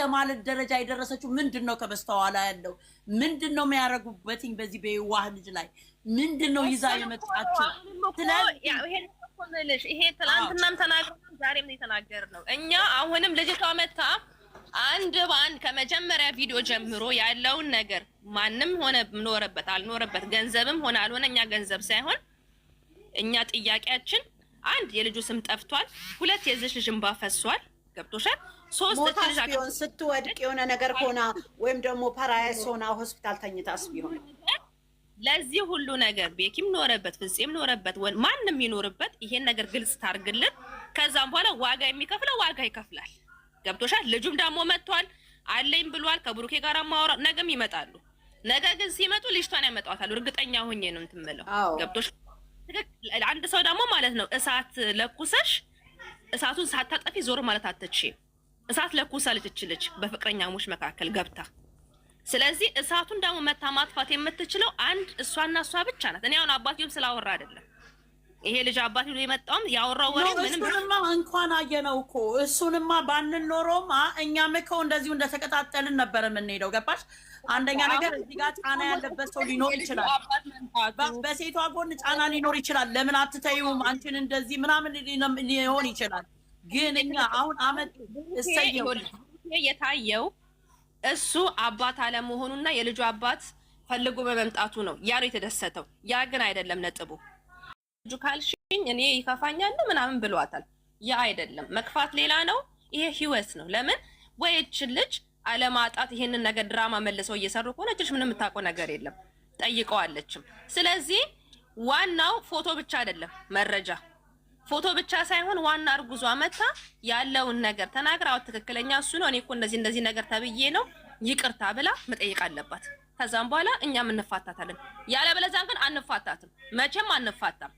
እስከማለት ደረጃ የደረሰችው ምንድነው? ከበስተኋላ ያለው ምንድነው የሚያረጉበት? በዚህ በዋህ ልጅ ላይ ምንድነው ይዛ የመጣችው? ይሄ ትላንትናም ተናግረን ዛሬም የተናገርነው እኛ አሁንም ልጅቷ መታ አንድ በአንድ ከመጀመሪያ ቪዲዮ ጀምሮ ያለውን ነገር ማንም ሆነ ኖረበት አልኖረበት ገንዘብም ሆነ አልሆነ እኛ ገንዘብ ሳይሆን እኛ ጥያቄያችን አንድ የልጁ ስም ጠፍቷል፣ ሁለት የዚህ ልጅ እንባ ፈሷል። ገብቶሻል? ሶስት ቢሆን ስትወድቅ የሆነ ነገር ሆና ወይም ደግሞ ፓራላይዝ ሆና ሆስፒታል ተኝታስ ቢሆን ለዚህ ሁሉ ነገር ቤኪም ኖረበት ፍፄም ኖረበት ማንም ይኖርበት ይሄን ነገር ግልጽ ታርግልን። ከዛም በኋላ ዋጋ የሚከፍለው ዋጋ ይከፍላል። ገብቶሻል? ልጁም ደግሞ መጥቷል አለኝ ብሏል። ከብሩኬ ጋር ማወራ ነገም ይመጣሉ። ነገ ግን ሲመጡ ልጅቷን ያመጣዋታል። እርግጠኛ ሆኜ ነው እንትምለው። ገብቶሻል? አንድ ሰው ደግሞ ማለት ነው እሳት ለኩሰሽ እሳቱን ሳታጠፊ ዞር ማለት አትችይም። እሳት ለኩሳ ልጅ በፍቅረኛሞች መካከል ገብታ ስለዚህ እሳቱን ደግሞ መታ ማጥፋት የምትችለው አንድ እሷና እሷ ብቻ ናት። እኔ አሁን አባትየውም ስላወራ አይደለም ይሄ ልጅ አባትየው የመጣውም ያወራው ወሬ ምንም እንኳን አየነው እኮ እሱንማ ባንኖረውም እኛም እኮ እንደዚሁ እንደተቀጣጠልን ነበር የምንሄደው። ገባሽ? አንደኛ ነገር እዚህ ጋር ጫና ያለበት ሰው ሊኖር ይችላል። በሴቷ ጎን ጫና ሊኖር ይችላል። ለምን አትተይውም አንቺን እንደዚህ ምናምን ሊሆን ይችላል። ግን እኛ አሁን አመት እሰየው የታየው እሱ አባት አለመሆኑና የልጁ አባት ፈልጎ በመምጣቱ ነው ያ ነው የተደሰተው። ያ ግን አይደለም ነጥቡ። ልጁ ካልሽኝ እኔ ይከፋኛል ምናምን ብሏታል። ያ አይደለም። መክፋት ሌላ ነው፣ ይሄ ህይወት ነው። ለምን ወይች ልጅ አለማጣት ይሄንን ነገር ድራማ መልሰው እየሰሩ ከሆነ እጅሽ ምንም የምታውቀው ነገር የለም። ጠይቀዋለችም። ስለዚህ ዋናው ፎቶ ብቻ አይደለም መረጃ ፎቶ ብቻ ሳይሆን ዋና እርጉዟ መታ ያለውን ነገር ተናግራው ትክክለኛ እሱ ነው እኔ እኮ እንደዚህ ነገር ተብዬ ነው ይቅርታ ብላ መጠየቅ አለባት። ከዛም በኋላ እኛም እንፋታታለን። ያለበለዚያ ግን አንፋታትም፣ መቼም አንፋታም።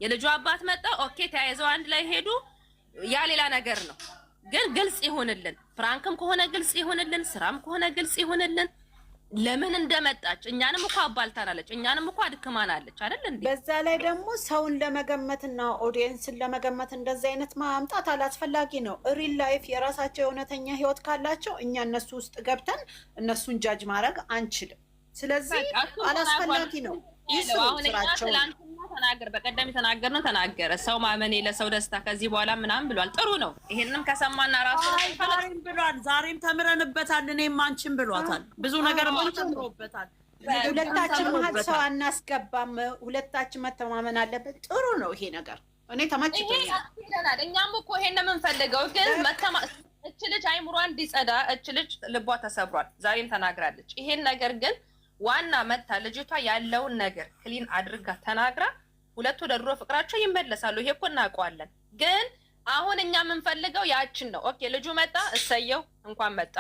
የልጁ አባት መጣ ኦኬ ተያይዘው አንድ ላይ ሄዱ፣ ያ ሌላ ነገር ነው። ግን ግልጽ ይሆንልን፣ ፍራንክም ከሆነ ግልጽ ይሆንልን፣ ስራም ከሆነ ግልጽ ይሆንልን። ለምን እንደመጣች እኛንም እኮ አባልታናለች፣ እኛንም እኮ አድክማናለች አይደል እንዴ? በዛ ላይ ደግሞ ሰውን ለመገመትና ኦዲየንስን ለመገመት እንደዚህ አይነት ማምጣት አላስፈላጊ ነው። ሪል ላይፍ የራሳቸው የእውነተኛ ህይወት ካላቸው እኛ እነሱ ውስጥ ገብተን እነሱን ጃጅ ማድረግ አንችልም። ስለዚህ አላስፈላጊ ነው። ይስሩ ስራቸው። ተናገር በቀደም የተናገርነው ተናገረ። ሰው ማመኔ ለሰው ደስታ ከዚህ በኋላ ምናምን ብሏል። ጥሩ ነው። ይሄንንም ከሰማና ራሱ ዛሬም ብሏል። ዛሬም ተምረንበታል። እኔም አንቺም ብሏታል። ብዙ ነገር ተምሮበታል። ሁለታችን መሀል ሰው አናስገባም። ሁለታችን መተማመን አለበት። ጥሩ ነው ይሄ ነገር። እኔ ተመችቶኛል። እኛም እኮ ይሄን የምንፈልገው ግን እች ልጅ አይምሯ እንዲጸዳ እች ልጅ ልቧ ተሰብሯል። ዛሬም ተናግራለች። ይሄን ነገር ግን ዋና መታ ልጅቷ ያለውን ነገር ክሊን አድርጋ ተናግራ ሁለቱ ለድሮ ፍቅራቸው ይመለሳሉ። ይሄ እኮ እናውቀዋለን። ግን አሁን እኛ የምንፈልገው ያችን ነው። ኦኬ ልጁ መጣ፣ እሰየው፣ እንኳን መጣ፣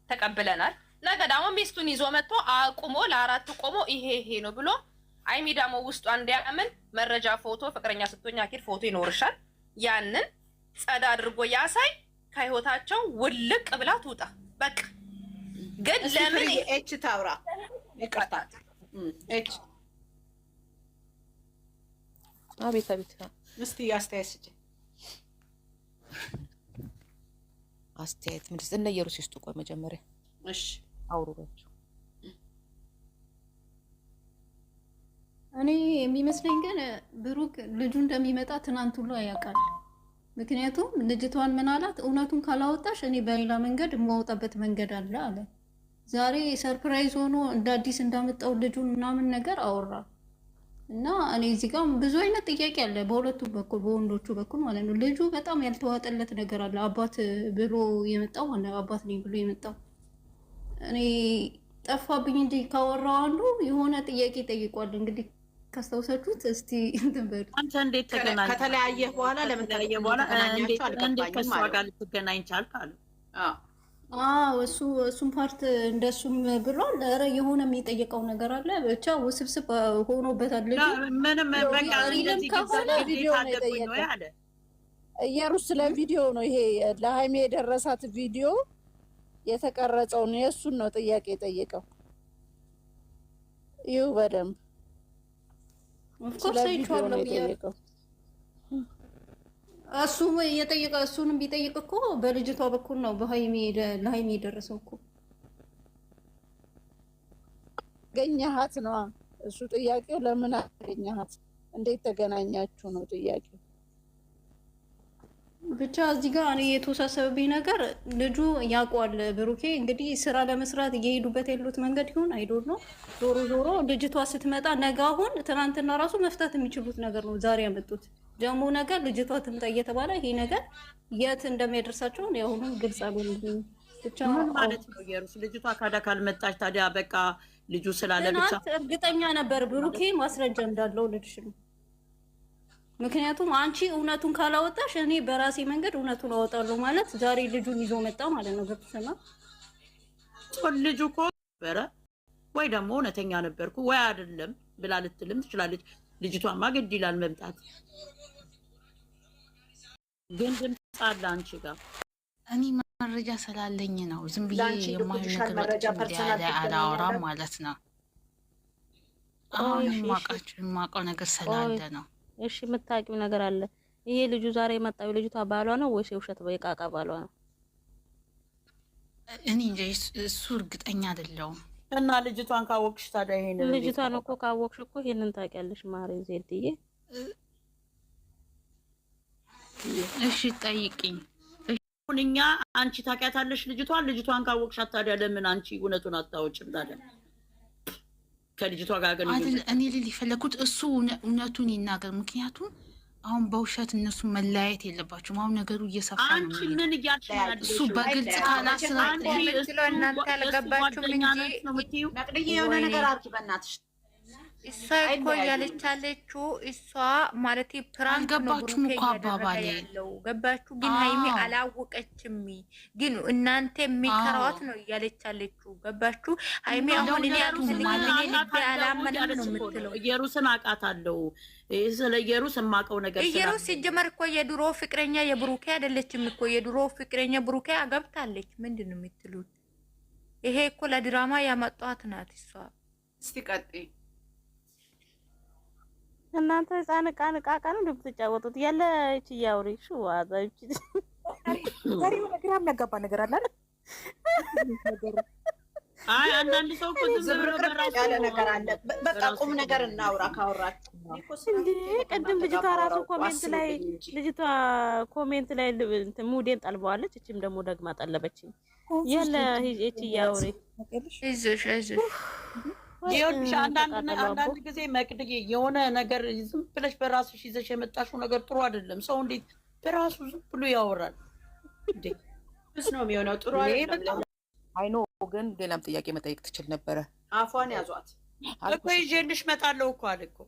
ተቀብለናል። ነገ ደግሞ ሚስቱን ይዞ መጥቶ አቁሞ ለአራት ቆሞ ይሄ ነው ብሎ አይሚ ደግሞ ውስጧ እንዲያምን መረጃ ፎቶ ፍቅረኛ ስትሆኛ አኪድ ፎቶ ይኖርሻል። ያንን ጸዳ አድርጎ ያሳይ፣ ከህይወታቸው ውልቅ ብላ ትውጣ። በቃ ግን ለምን ኤች ታውራ ይቅርታ ኤች አቤት እስቲ አስተያየት ስጪ። አስተያየት ምንድን ነው? እነየሩስ ይስጡ። ቆይ መጀመሪያ እሺ አውሩባቸው። እኔ የሚመስለኝ ግን ብሩክ ልጁ እንደሚመጣ ትናንት ሁሉ ያውቃል። ምክንያቱም ልጅቷን ምን አላት? እውነቱን ካላወጣሽ እኔ በሌላ መንገድ የማወጣበት መንገድ አለ አለ። ዛሬ ሰርፕራይዝ ሆኖ እንደ አዲስ እንዳመጣው ልጁን ምናምን ነገር አወራ እና እኔ እዚህ ጋር ብዙ አይነት ጥያቄ አለ በሁለቱም በኩል በወንዶቹ በኩል ማለት ነው። ልጁ በጣም ያልተዋጠለት ነገር አለ። አባት ብሎ የመጣው ማለት አባት ነኝ ብሎ የመጣው እኔ ጠፋብኝ እንጂ ካወራው አንዱ የሆነ ጥያቄ ጠይቋል። እንግዲህ ካስታውሳችሁት እስቲ እንትን በሉ። አንተ እንዴት ተገናኘ? ከተለያየ በኋላ ለምን ተለያየ በኋላ እንዴት ከሷ ጋር ልትገናኝ ቻልክ አለ። እሱም ፓርት እንደሱም ብሏል። ኧረ የሆነ የሚጠየቀው ነገር አለ። ብቻ ውስብስብ ሆኖበታል ልጁ። ምንም በቃ ከሆነ ቪዲዮ ነው የጠየቀው አለ። እየሩስ ስለ ቪዲዮ ነው ይሄ ለሃይሜ የደረሳት ቪዲዮ የተቀረጸው ነው። የእሱን ነው ጥያቄ የጠየቀው። ይኸው በደንብ ኦፍኮርስ አይቼዋለሁ። እሱንም ቢጠይቅ እኮ በልጅቷ በኩል ነው ለሀይሚ የደረሰው እኮ አገኘሃት ነው እሱ ጥያቄው። ለምን አገኘሃት እንዴት ተገናኛችሁ ነው ጥያቄው። ብቻ እዚህ ጋር እኔ የተወሳሰበብኝ ነገር ልጁ ያውቀዋል። ብሩኬ እንግዲህ ስራ ለመስራት እየሄዱበት ያሉት መንገድ ይሁን አይዶል ነው። ዞሮ ዞሮ ልጅቷ ስትመጣ ነገ አሁን ትናንትና ራሱ መፍታት የሚችሉት ነገር ነው ዛሬ ያመጡት። ደግሞ ነገር ልጅቷ ትምጣ እየተባለ ይሄ ነገር የት እንደሚያደርሳቸው ያሁኑም ግልጽ አልሆነልኝም። ብቻ ምን ማለት ነው የሩስ ልጅቷ ካዳ ካልመጣች ታዲያ በቃ ልጁ ስላለ ብቻ እርግጠኛ ነበር ብሩኬ ማስረጃ እንዳለው ልጅሽ ነው። ምክንያቱም አንቺ እውነቱን ካላወጣሽ እኔ በራሴ መንገድ እውነቱን አወጣለሁ ማለት ዛሬ ልጁን ይዞ መጣ ማለት ነው። ገብተና ልጁ እኮ ነበረ ወይ ደግሞ እውነተኛ ነበርኩ ወይ አይደለም ብላ ልትልም ትችላለች። ልጅቷማ ግድ ይላል መምጣት። ግን ድምፅ አለ አንቺ ጋር። እኔ መረጃ ስላለኝ ነው ዝም ብዬ የማይሆን ነገር አላወራም ማለት ነው። አሁን የማውቀው ነገር ስላለ ነው። እሺ የምታውቂው ነገር አለ? ይሄ ልጁ ዛሬ የመጣው ልጅቷ ባሏ ነው ወይስ የውሸት የቃቃ ባሏ ነው? እኔ እንጃ እሱ እርግጠኛ አይደለሁም። እና ልጅቷን ካወቅሽ ታዲያ ይሄንን ልጅቷን እኮ ካወቅሽ እኮ ይሄንን ታውቂያለሽ ማሬ ዜድዬ። እሺ ጠይቂኝ። እኛ አንቺ ታውቂያታለሽ ልጅቷን ካወቅሻት ታዲያ ለምን አንቺ እውነቱን አታወጭም ታዲያ? ከልጅቷ ጋር ግን እኔ ልል የፈለኩት እሱ እውነቱን ይናገር። ምክንያቱም አሁን በውሸት እነሱ መለያየት የለባቸውም። አሁን ነገሩ እየሰፋ ነው። አንቺ ምን እያልሽ ነው? እሱ በግልጽ ካላስራ እናንተ አልገባችሁም እንጂ ነቅድዬ የሆነ ነገር አድርጊ በእናትሽ። እሷ እኮ እያለች ያለችው እሷ ማለት ፕራንክ ነው ብሩኬ እያደረገ ያለው ገባችሁ? ግን ሀይሚ አላወቀችም። ግን እናንተ የሚከራዋት ነው እያለች ያለችው ገባችሁ? ሀይሚ አሁን እኔ አላመንም ነው የምትለው። ኢየሩስን አውቃታለሁ። ስለ ኢየሩስ የማውቀው ነገር ኢየሩስ ሲጀመር እኮ የድሮ ፍቅረኛ የብሩኬ አይደለችም እኮ የድሮ ፍቅረኛ ብሩኬ አገብታለች። ምንድን ነው የምትሉት? ይሄ እኮ ለድራማ ያመጣት ናት እሷ። እስቲ ቀጥይ እናንተ ህፃን ቃቃ ነው እንደምትጫወቱት ያለ እቺ ያውሪ ሹ አዛይቺ ዛሬ ነገር የሚያጋባ ነገር አለ አይደል? አይ አንዳንድ ሰው እኮ ዝም ብሎ ያለ ነገር አለ። በቃ ቁም ነገር እናውራ። ካወራችሁ እንዴ ቅድም ልጅቷ ራሱ ኮሜንት ላይ ሙዴን ጠልበዋለች። እቺም ደግሞ ደግማ ጠለበችኝ። ያለ እቺ ያውሪ አይዞሽ ይኸውልሽ አንዳንድ ጊዜ መቅድዬ የሆነ ነገር ዝም ብለሽ በራስሽ ይዘሽ የመጣሽው ነገር ጥሩ አይደለም። ሰው እንዴት በራሱ ዝም ብሎ ያወራል እንዴ? እሱ ነው የሚሆነው። ጥሩ አይደለም። አይኖ ግን ሌላም ጥያቄ መጠየቅ ትችል ነበረ። አፏን ያዟት እኮ ይዤልሽ እመጣለሁ እኮ አለ እኮ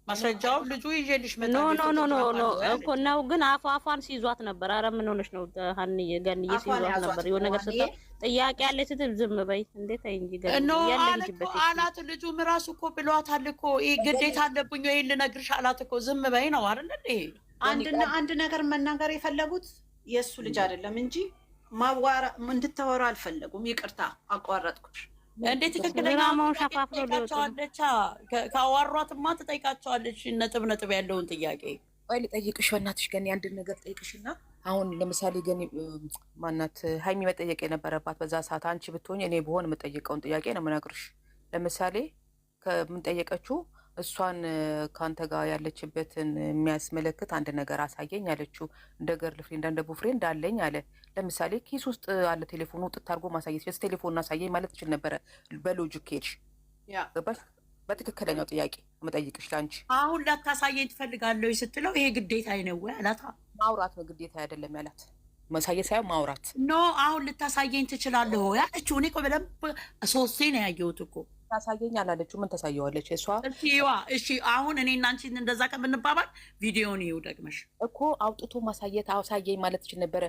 ማስረጃው ልጁ ይዤልሽ እመጣለሁ። ኖ እኮ ነው ግን አፏን ሲይዟት ነበር። ኧረ ምን ሆነሽ ነው ሀንዬ ገንዬ ሲይዟት ነበር። የሆነ ነገር ስታ ጥያቄ ያለ ስትል ዝም በይ እንዴት አይ እንጂ ገንዬ ያለችበት አላት። ልጁም ራሱ እኮ ብሏታል እኮ ይሄ ግዴታ አለብኝ ወይ ልነግርሽ አላት እኮ። ዝም በይ ነው አይደል እንዴ? አንድ ነገር መናገር የፈለጉት የእሱ ልጅ አይደለም እንጂ ማዋራ እንድታወራ አልፈለጉም። ይቅርታ አቋረጥኩሽ። እንዴት ትክክለኛ ጠይቃቸዋለች። ካዋሯትማ ትጠይቃቸዋለች ነጥብ ያለውን ጥያቄ። ወይ ልጠይቅሽ በእናትሽ ገኒ አንድ ነገር ጠይቅሽና አሁን ለምሳሌ ገኒ ማናት ሀይሚ መጠየቅ የነበረባት በዛ ሰዓት አንቺ ብትሆኝ እኔ ብሆን የምጠይቀውን ጥያቄ ነው የምነግርሽ። ለምሳሌ ከምንጠየቀችው እሷን ከአንተ ጋር ያለችበትን የሚያስመለክት አንድ ነገር አሳየኝ አለችው። እንደ ገርል ፍሬንድ እንደ ቦፍሬንድ አለኝ አለ። ለምሳሌ ኪስ ውስጥ አለ ቴሌፎኑ ጥት አድርጎ ማሳየት ስ ቴሌፎን አሳየኝ ማለት ትችል ነበረ። በሎጂክ ሄድሽ ገባሽ? በትክክለኛው ጥያቄ መጠይቅሽ ለአንቺ አሁን ላታሳየኝ ትፈልጋለሁ ስትለው ይሄ ግዴታ አይነው አላት። ማውራት ነው ግዴታ አይደለም ያላት፣ ማሳየት ሳይሆን ማውራት ኖ። አሁን ልታሳየኝ ትችላለህ ያለችው። እኔ እኮ በደንብ ሶስቴ ነው ያየሁት እኮ። ታሳየኝ አላለችው። ምን ታሳየዋለች እሷ? እሺ አሁን እኔ እና አንቺ እንደዛ ከምንባባል ቪዲዮን ይኸው ደግመሽ እኮ አውጥቶ ማሳየት አሳየኝ ማለት ትችል ነበረ።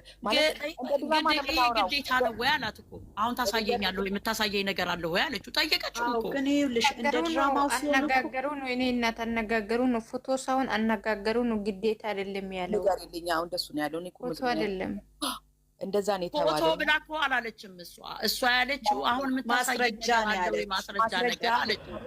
ግዴታ ነው ወይ አላት እኮ። አሁን ታሳየኛለሁ የምታሳየኝ ነገር አለ ወይ አለችው። ጠየቀችው እኮ። ግን ይኸውልሽ እንደ ድራማው አነጋገሩ ነው። እኔ እናት አነጋገሩ ነው። ፎቶ ሳይሆን አነጋገሩ ነው። ግዴታ አይደለም ያለው። ልኛ አሁን እንደሱ ነው ያለው። ፎቶ አይደለም እንደዛ ነው የተባለው። ፎቶ ብላ እኮ አላለችም እሷ ያለችው አሁን የምታሳየኝ ማስረጃ ነገር አለችው።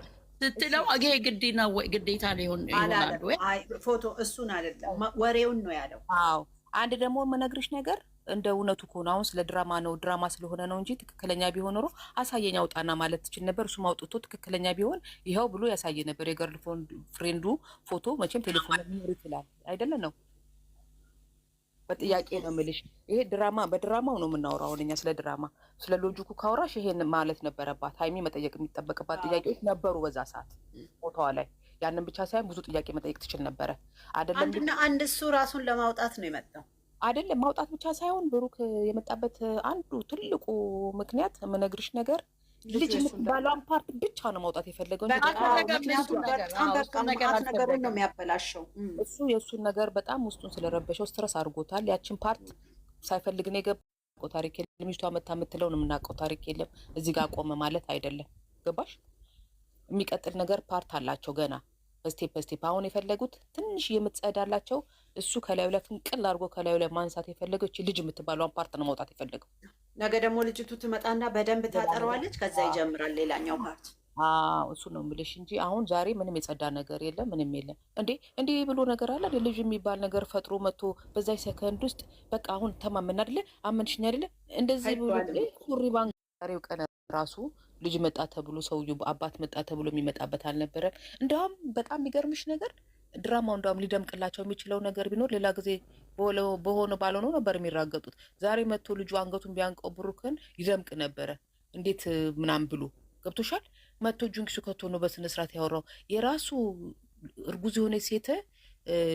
ስትለው አገ ግድ ነው ወይ ግዴታ ሊሆን ይሆናል ወይ? አይ ፎቶ እሱን አይደለም ወሬውን ነው ያለው። አዎ አንድ ደግሞ የምነግርሽ ነገር እንደ እውነቱ ከሆነ አሁን ስለ ድራማ ነው ድራማ ስለሆነ ነው እንጂ ትክክለኛ ቢሆን ኖሮ አሳየኝ አውጣና ማለት ትችል ነበር። እሱም አውጥቶ ትክክለኛ ቢሆን ይኸው ብሎ ያሳየ ነበር። የገርል ፍሬንዱ ፎቶ መቼም ቴሌፎን ሊኖር ይችላል አይደለ ነው። በጥያቄ ነው የምልሽ። ይሄ ድራማ በድራማው ነው የምናወራው። አሁን እኛ ስለ ድራማ ስለ ሎጂኩ ካወራሽ ይሄን ማለት ነበረባት ሀይሚ። መጠየቅ የሚጠበቅባት ጥያቄዎች ነበሩ በዛ ሰዓት ፎቶዋ ላይ። ያንን ብቻ ሳይሆን ብዙ ጥያቄ መጠየቅ ትችል ነበረ አይደለም። አንድና አንድ እሱ ራሱን ለማውጣት ነው የመጣው አይደለም። ማውጣት ብቻ ሳይሆን ብሩክ የመጣበት አንዱ ትልቁ ምክንያት የምነግርሽ ነገር ልጅ የምትባለውን ፓርት ብቻ ነው ማውጣት የፈለገው። ነገሩን ነው የሚያበላሸው። እሱ የእሱን ነገር በጣም ውስጡን ስለረበሸው ስትረስ አድርጎታል። ያችን ፓርት ሳይፈልግ ነው የገባው። ታሪክ የለም ልጅቷ መታ የምትለው ነው የምናውቀው ታሪክ የለም። እዚህ ጋር ቆመ ማለት አይደለም። ገባሽ? የሚቀጥል ነገር ፓርት አላቸው ገና በስቴፕ በስቴፕ። አሁን የፈለጉት ትንሽ የምትጸዳላቸው እሱ ከላዩ ላይ ፍንቅል አድርጎ ከላዩ ላይ ማንሳት የፈለገው እቺ ልጅ የምትባለውን ፓርት ነው ማውጣት የፈለገው። ነገ ደግሞ ልጅቱ ትመጣና በደንብ ታጠረዋለች። ከዛ ይጀምራል ሌላኛው ፓርት። እሱ ነው የምልሽ እንጂ አሁን ዛሬ ምንም የጸዳ ነገር የለም፣ ምንም የለም። እንዴ ብሎ ነገር አለ ልጅ የሚባል ነገር ፈጥሮ መጥቶ በዛች ሰከንድ ውስጥ በቃ አሁን ተማመን አይደለ አመንሽኝ አይደለ እንደዚህ ብሎ ሱሪ ባንክ ዛሬው ቀን ራሱ ልጅ መጣ ተብሎ ሰውዬው አባት መጣ ተብሎ የሚመጣበት አልነበረም። እንደውም በጣም የሚገርምሽ ነገር ድራማው እንደውም ሊደምቅላቸው የሚችለው ነገር ቢኖር ሌላ ጊዜ በሆነ ባልሆነው ነበር የሚራገጡት። ዛሬ መጥቶ ልጁ አንገቱን ቢያንቀው ብሩክን ይደምቅ ነበረ። እንዴት ምናምን ብሎ ገብቶሻል። መጥቶ እጁን ኪሱ ከቶ ነው በስነስርዓት ያወራው። የራሱ እርጉዝ የሆነ ሴት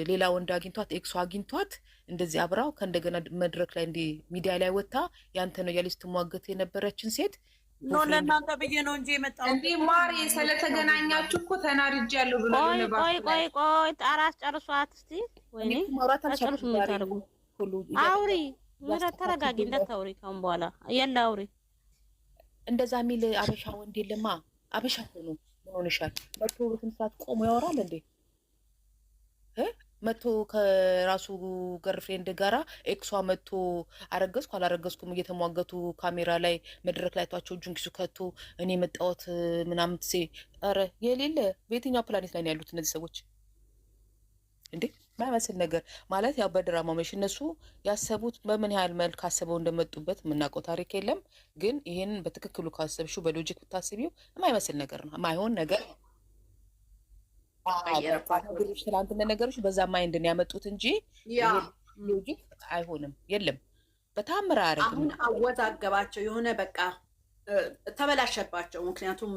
ሌላ ወንድ አግኝቷት ኤክሷ አግኝቷት እንደዚህ አብራው ከእንደገና መድረክ ላይ እንዲህ ሚዲያ ላይ ወጥታ ያንተ ነው ያለች ትሟገት የነበረችን ሴት ኖ ለእናንተ ብዬ ነው እንጂ የመጣው እንዴ ማሪ ስለተገናኛችሁ እኮ ተናድጃለሁ ብሎ ነው። ቆይ ጣራስ ጨርሷት እስቲ ወይኔ ጨርሱ። ምታርጉ አውሪ ምረት ተረጋጊ። እንዳታውሪ ካሁን በኋላ የለ አውሪ። እንደዛ ሚል አበሻ ወንድ የለማ። አበሻ ሆኖ ምን ሆነሻል? መጥቶ በስንት ቆሞ ያወራል እንዴ? መጥቶ ከራሱ ገርፍሬንድ ጋራ ኤክሷ መጥቶ አረገዝኩ አላረገዝኩም እየተሟገቱ ካሜራ ላይ መድረክ ላይ ቷቸው እጁን ኪሱ ከቶ እኔ መጣወት ምናምን ሴ ኧረ የሌለ በየትኛው ፕላኔት ላይ ነው ያሉት እነዚህ ሰዎች እንዴ? ማይመስል ነገር ማለት ያው በድራማ መሽ እነሱ ያሰቡት በምን ያህል መልክ አስበው እንደመጡበት የምናውቀው ታሪክ የለም። ግን ይሄንን በትክክሉ ካሰብሽው በሎጂክ ብታስቢው የማይመስል ነገር ነው፣ የማይሆን ነገር ነው። ነገሮች ትላንትና ነገሮች በዛ ማይንድ ነው ያመጡት እንጂ ሎጂክ አይሆንም። የለም በታምር አያረግም። አሁን አወዛገባቸው የሆነ በቃ ተበላሸባቸው። ምክንያቱም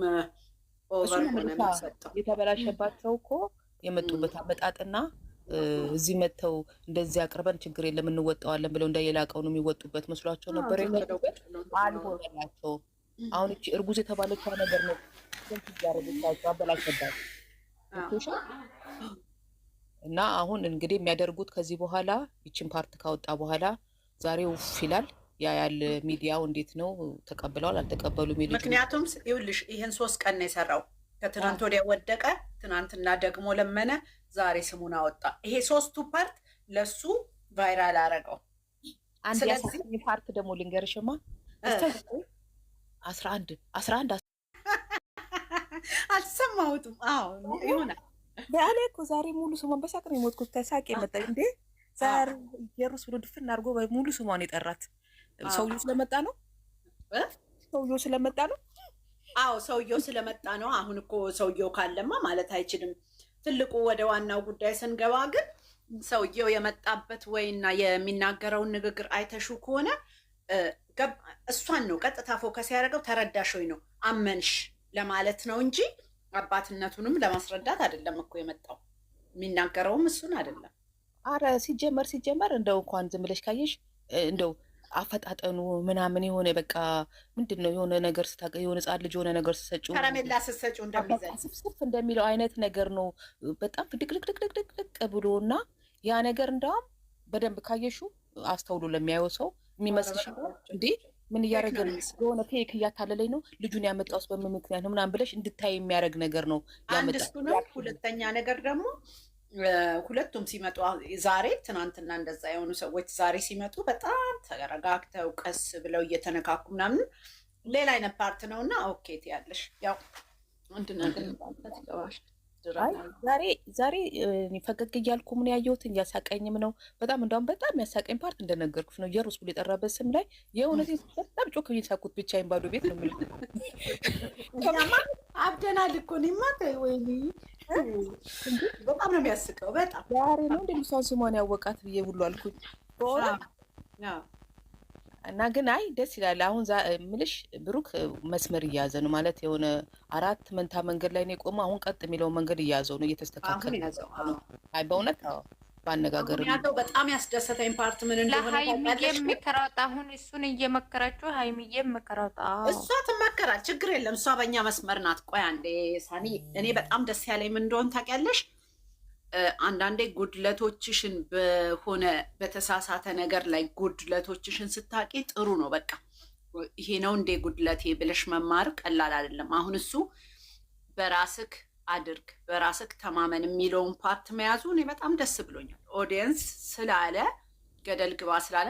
ኦቨር ሆነ የሚሰጠው የተበላሸባቸው እኮ የመጡበት አመጣጥና እዚህ መጥተው እንደዚህ አቅርበን ችግር የለም እንወጣዋለን ብለው እንደየላቀው ነው የሚወጡበት መስሏቸው ነበር። አልሆነላቸው። አሁን እቺ እርጉዝ የተባለችው ነገር ነው ያረጋግጣቸው አበላሸባቸው እና አሁን እንግዲህ የሚያደርጉት ከዚህ በኋላ ይችን ፓርት ካወጣ በኋላ ዛሬ ውፍ ይላል። ያ ያለ ሚዲያው እንዴት ነው ተቀብለዋል አልተቀበሉ ሚሉ። ምክንያቱም ይኸውልሽ ይሄን 3 ቀን ነው የሰራው። ከትናንት ወዲያ ወደቀ፣ ትናንትና ደግሞ ለመነ፣ ዛሬ ስሙን አወጣ። ይሄ 3ቱ ፓርት ለሱ ቫይራል አረገው። አንድ ያሳኝ ፓርት ደግሞ ልንገርሽማ 11 አልሰማሁትም። ይሆናል በአለ እኮ ዛሬ ሙሉ ስሟን በሳቅ ነው የሞትኩት። ተሳቅ የመጣ እንዴ ዛሬ የሩስ ብሎ ድፍን አድርጎ ሙሉ ስሟን የጠራት ሰውዬው ስለመጣ ነው። ሰውዬው ስለመጣ ነው። ሰውዬው ስለመጣ ነው። አሁን እኮ ሰውዬው ካለማ ማለት አይችልም። ትልቁ ወደ ዋናው ጉዳይ ስንገባ ግን ሰውዬው የመጣበት ወይና የሚናገረውን ንግግር አይተሹ ከሆነ እሷን ነው ቀጥታ ፎከስ ያደረገው። ተረዳሽ ወይ ነው አመንሽ ለማለት ነው እንጂ አባትነቱንም ለማስረዳት አይደለም እኮ የመጣው። የሚናገረውም እሱን አይደለም። አረ ሲጀመር እንደው እንኳን ዝም ብለሽ ካየሽ እንደው አፈጣጠኑ ምናምን የሆነ በቃ ምንድን ነው የሆነ ነገር የሆነ ህጻን ልጅ የሆነ ነገር ስትሰጪው ከረሜላ ስትሰጪው እንደሚዘል ስፍስፍ እንደሚለው አይነት ነገር ነው። በጣም ድቅድቅድቅድቅ ብሎና ያ ነገር እንደውም በደንብ ካየሹ አስተውሎ ለሚያየው ሰው የሚመስልሽ እንዴ ምን እያደረገ ነው? የሆነ ፌክ እያታለለኝ ነው፣ ልጁን ያመጣውስ በምን ምክንያት ነው ምናምን ብለሽ እንድታይ የሚያደርግ ነገር ነው ያመጣው። ሁለተኛ ነገር ደግሞ ሁለቱም ሲመጡ ዛሬ ትናንትና እንደዛ የሆኑ ሰዎች ዛሬ ሲመጡ በጣም ተረጋግተው ቀስ ብለው እየተነካኩ ምናምን ሌላ አይነት ፓርት ነው እና ኦኬ ትያለሽ። ያው ዛሬ ፈገግ እያልኩ ምን ያየሁት እያሳቀኝም ነው በጣም እንደውም በጣም ያሳቀኝ ፓርት እንደነገርኩሽ ነው። የሩስ ብሎ የጠራበት ስም ላይ የእውነት በጣም ጮክ ብዬ ሳኩት ብቻዬን ባዶ ቤት ነው የምልህ። አብደናል እኮ እኔማ ወይኔ በጣም ነው የሚያስቀው። በጣም ዛሬ ነው እንደ ልሷን ስሟን ያወቃት ብዬ ሁሉ አልኩኝ እና ግን አይ ደስ ይላል። አሁን ምልሽ ብሩክ መስመር እየያዘ ነው ማለት የሆነ 4 መንታ መንገድ ላይ ነው የቆመው። አሁን ቀጥ የሚለውን መንገድ እየያዘው ነው እየተስተካከለ ነው። አይ በእውነት ባነጋገር ነው በጣም ያስደሰተኝ ፓርት ምን እንደሆነ ለሃይሚዬ የምከራውጣ አሁን እሱን እየመከራችሁ ሃይሚዬ የምከራውጣ እሷ ትመከራል፣ ችግር የለም እሷ በእኛ መስመር ናት። ቆይ አንዴ ሳኒ እኔ በጣም ደስ ያለኝ ምን እንደሆነ ታውቂያለሽ? አንዳንዴ ጉድለቶችሽን በሆነ በተሳሳተ ነገር ላይ ጉድለቶችሽን ስታቂ ጥሩ ነው። በቃ ይሄ ነው እንዴ ጉድለቴ ብለሽ መማር ቀላል አይደለም። አሁን እሱ በራስክ አድርግ በራስክ ተማመን የሚለውን ፓርት መያዙ እኔ በጣም ደስ ብሎኛል። ኦዲየንስ ስላለ ገደል ግባ ስላለ